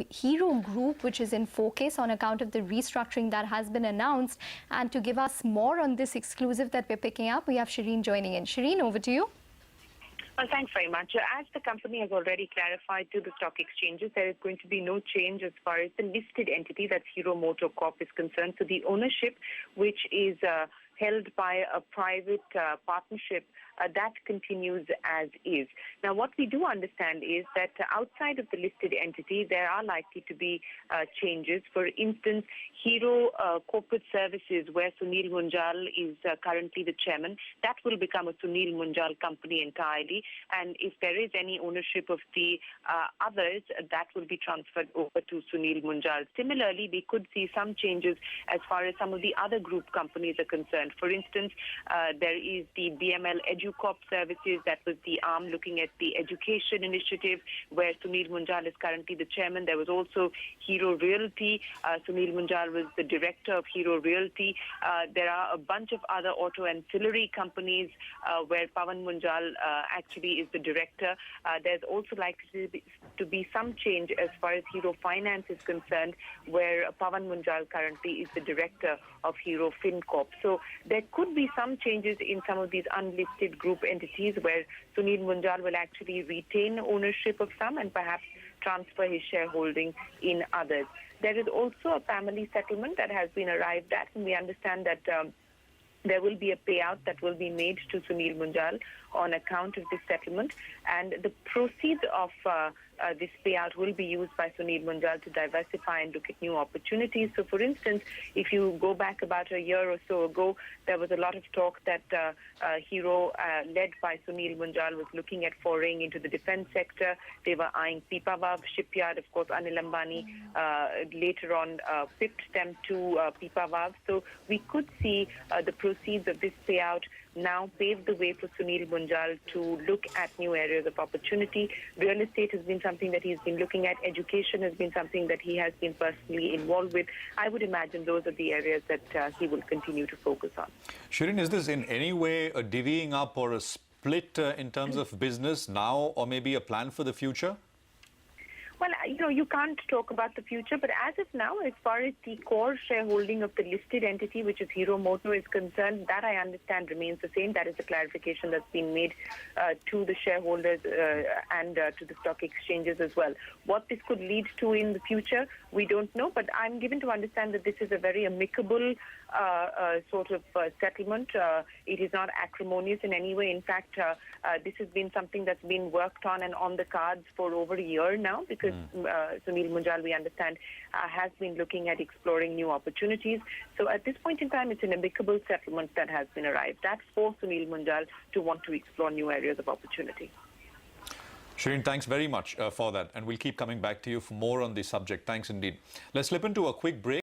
Hero Group, which is in focus on account of the restructuring that has been announced. And to give us more on this exclusive that we're picking up, we have Shereen joining in. Shereen, over to you. Well, thanks very much. As the company has already clarified to the stock exchanges, there is going to be no change as far as the listed entity, that's Hero Motocorp, is concerned. So the ownership, which is held by a private partnership, that continues as is. Now, what we do understand is that outside of the listed entity, there are likely to be changes. For instance, Hero Corporate Services, where Sunil Munjal is currently the chairman, that will become a Sunil Munjal company entirely. And if there is any ownership of the others, that will be transferred over to Sunil Munjal. Similarly, we could see some changes as far as some of the other group companies are concerned. For instance, there is the BML Hero Corp Services, that was the arm looking at the education initiative, where Sunil Munjal is currently the chairman. There was also Hero Realty. Sunil Munjal was the director of Hero Realty. There are a bunch of other auto ancillary companies where Pawan Munjal actually is the director. There's also likely to be some change as far as Hero Finance is concerned, where Pawan Munjal currently is the director of Hero FinCorp. So there could be some changes in some of these unlisted group entities where Sunil Munjal will actually retain ownership of some and perhaps transfer his shareholding in others. There is also a family settlement that has been arrived at, and we understand that there will be a payout that will be made to Sunil Munjal on account of this settlement, and the proceeds of this payout will be used by Sunil Munjal to diversify and look at new opportunities. So, for instance, if you go back about a year or so ago, there was a lot of talk that Hero, led by Sunil Munjal, was looking at foraying into the defense sector. They were eyeing Pipavav shipyard. Of course, Anil Ambani later on pipped them to Pipavav. So we could see the proceeds of this payout now pave the way for Sunil Munjal to look at new areas of opportunity. Real estate has been something that he's been looking at. Education has been something that he has been personally involved with. I would imagine those are the areas that he will continue to focus on. Shereen, is this in any way a divvying up or a split in terms of business now, or maybe a plan for the future? Well, you can't talk about the future, but as of now, as far as the core shareholding of the listed entity, which is Hero Motor, is concerned, that I understand remains the same. That is a clarification that's been made to the shareholders and to the stock exchanges as well. What this could lead to in the future, we don't know, but I'm given to understand that this is a very amicable sort of settlement. It is not acrimonious in any way. In fact, this has been something that's been worked on and on the cards for over a year now, because Sunil Munjal, we understand, has been looking at exploring new opportunities. So at this point in time, it's an amicable settlement that has been arrived at for Sunil Munjal to want to explore new areas of opportunity. Shereen, thanks very much for that. And we'll keep coming back to you for more on the subject. Thanks indeed. Let's slip into a quick break.